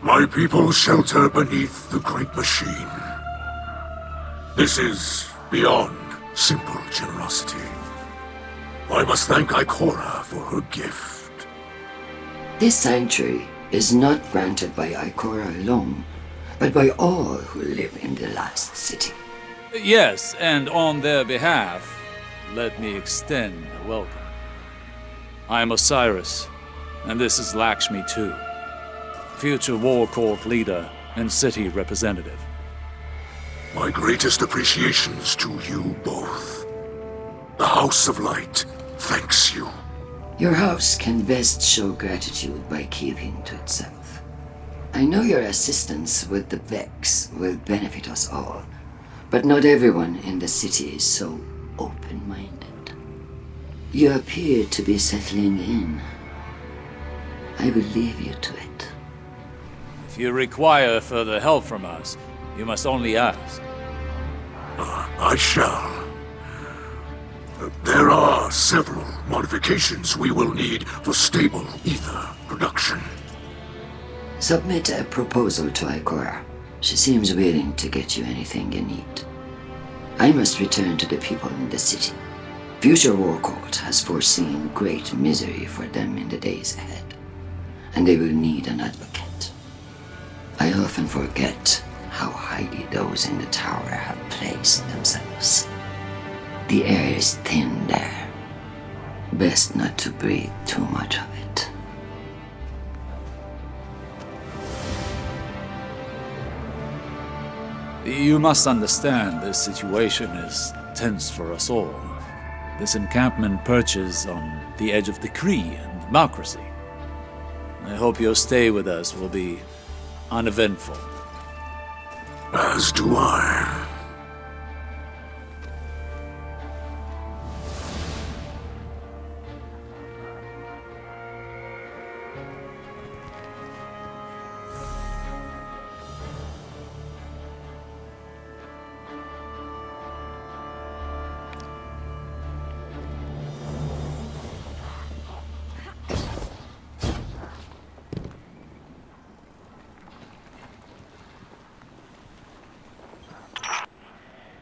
My people shelter beneath the great machine. This is beyond simple generosity. I must thank Ikora for her gift. This sanctuary is not granted by Ikora alone, but by all who live in the last city. Yes, and on their behalf, let me extend a welcome. I am Osiris, and this is Lakshmi too, future War Court leader and city representative. My greatest appreciations to you both. The House of Light thanks you. Your house can best show gratitude by keeping to itself. I know your assistance with the Vex will benefit us all, but not everyone in the city is so open-minded. You appear to be settling in. I will leave you to it. If you require further help from us, you must only ask. I shall. There are several modifications we will need for stable ether production. Submit a proposal to Ikora. She seems willing to get you anything you need. I must return to the people in the city. Future War Court has foreseen great misery for them in the days ahead, and they will need an advocate. I often forget how highly those in the tower have placed themselves. The air is thin there. Best not to breathe too much of it. You must understand this situation is tense for us all. This encampment perches on the edge of decree and democracy. I hope your stay with us will be uneventful. As do I.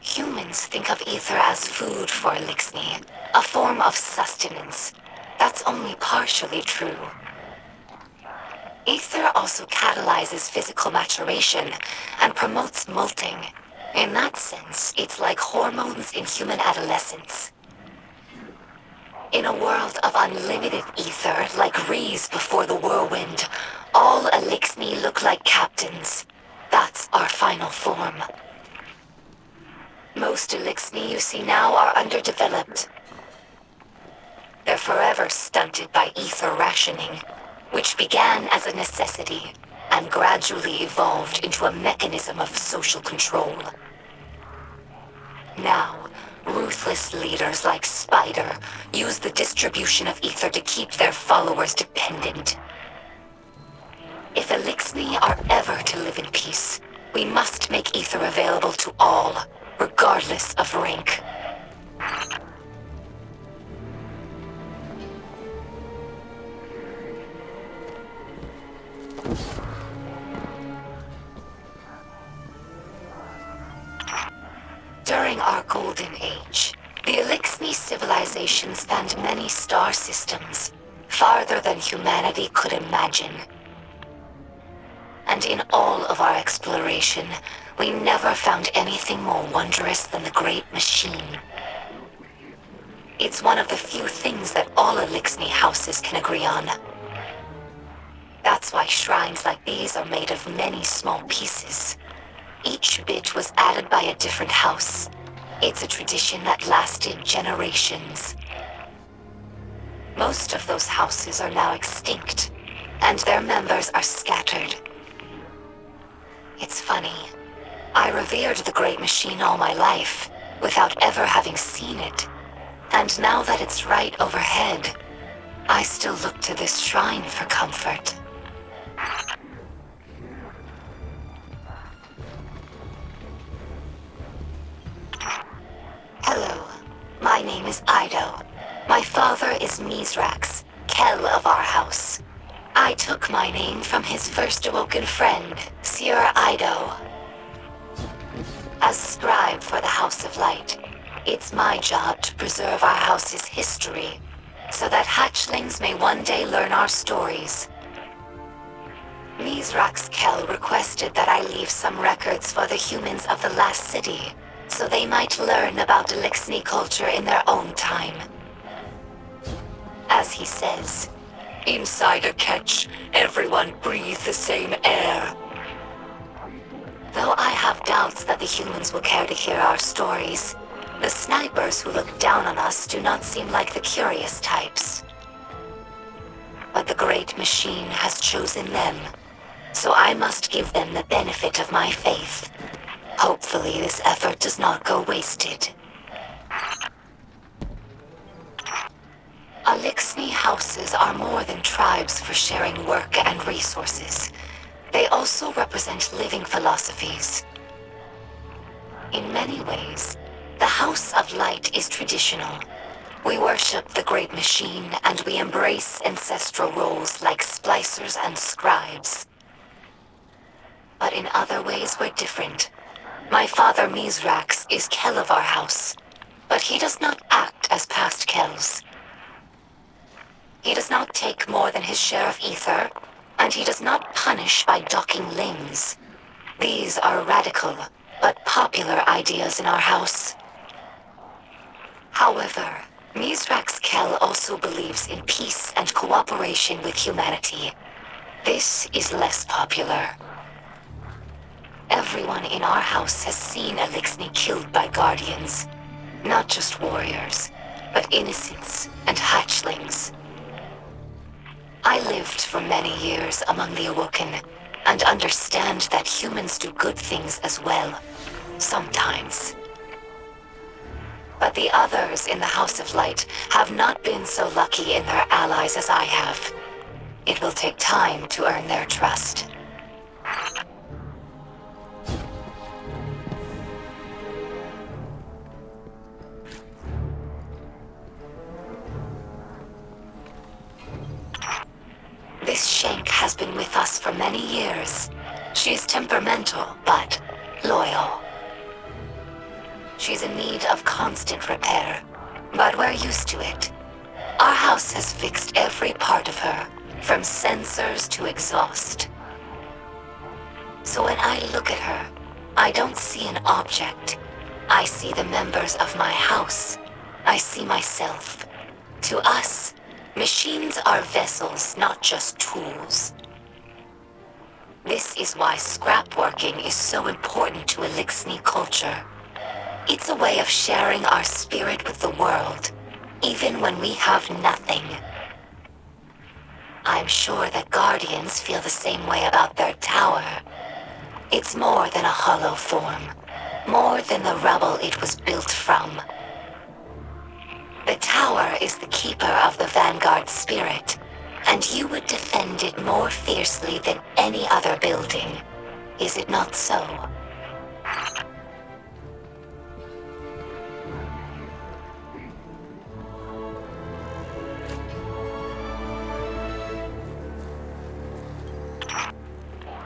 Humans think of ether as food for Eliksni, a form of sustenance. That's only partially true. Ether also catalyzes physical maturation and promotes molting. In that sense, it's like hormones in human adolescence. In a world of unlimited ether, like Rees before the whirlwind, all Eliksni look like captains. That's our final form. Most Eliksni you see now are underdeveloped. They're forever stunted by ether rationing, which began as a necessity and gradually evolved into a mechanism of social control. Now, ruthless leaders like Spider use the distribution of ether to keep their followers dependent. If Eliksni are ever to live in peace, we must make ether available to all, regardless of rank. During our Golden Age, the Eliksni civilization spanned many star systems, farther than humanity could imagine. And in all of our exploration, we never found anything more wondrous than the Great Machine. It's one of the few things that all Eliksni houses can agree on. That's why shrines like these are made of many small pieces. Each bit was added by a different house. It's a tradition that lasted generations. Most of those houses are now extinct, and their members are scattered. It's funny. I revered the Great Machine all my life, without ever having seen it. And now that it's right overhead, I still look to this shrine for comfort. Hello, my name is Eido. My father is Mithrax, Kel of our house. I took my name from his first awoken friend, Sir Eido. As scribe for the House of Light, it's my job to preserve our house's history, so that hatchlings may one day learn our stories. Mithrax requested that I leave some records for the humans of the last city, so they might learn about Eliksni culture in their own time. As he says, inside a catch, everyone breathes the same air. Though I have doubts that the humans will care to hear our stories, the snipers who look down on us do not seem like the curious types. But the Great Machine has chosen them, so I must give them the benefit of my faith. Hopefully this effort does not go wasted. Eliksni houses are more than tribes for sharing work and resources. They also represent living philosophies. In many ways, the House of Light is traditional. We worship the Great Machine and we embrace ancestral roles like splicers and scribes. But in other ways we're different. My father Mithrax is Kel of our house, but he does not act as past Kels. He does not take more than his share of ether, and he does not punish by docking limbs. These are radical, but popular ideas in our house. However, Mithrax Kel also believes in peace and cooperation with humanity. This is less popular. Everyone in our house has seen Eliksni killed by guardians. Not just warriors, but innocents and hatchlings. I lived for many years among the Awoken, and understand that humans do good things as well. Sometimes. But the others in the House of Light have not been so lucky in their allies as I have. It will take time to earn their trust. This Shank has been with us for many years. She's temperamental, but loyal. She's in need of constant repair, but we're used to it. Our house has fixed every part of her, from sensors to exhaust. So when I look at her, I don't see an object. I see the members of my house. I see myself. To us, machines are vessels, not just tools. This is why scrapworking is so important to Eliksni culture. It's a way of sharing our spirit with the world, even when we have nothing. I'm sure that Guardians feel the same way about their tower. It's more than a hollow form, more than the rubble it was built from. The tower is the keeper of the Vanguard spirit, and you would defend it more fiercely than any other building. Is it not so?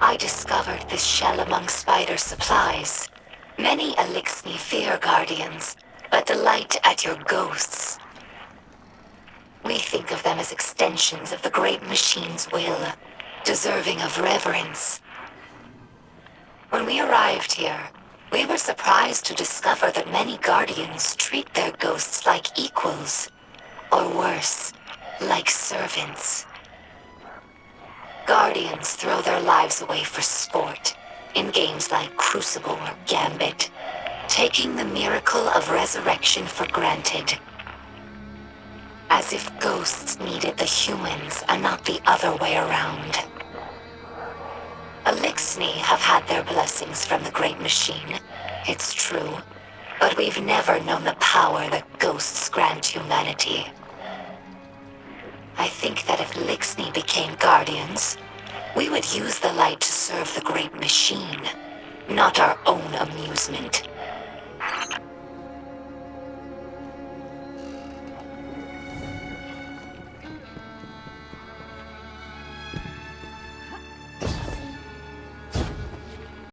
I discovered this shell among spider supplies. Many Eliksni fear Guardians, but delight at your ghosts. We think of them as extensions of the Great Machine's will, deserving of reverence. When we arrived here, we were surprised to discover that many Guardians treat their ghosts like equals, or worse, like servants. Guardians throw their lives away for sport, in games like Crucible or Gambit, taking the miracle of resurrection for granted. As if ghosts needed the humans and not the other way around. Eliksni have had their blessings from the Great Machine, it's true, but we've never known the power that ghosts grant humanity. I think that if Eliksni became Guardians, we would use the light to serve the Great Machine, not our own amusement.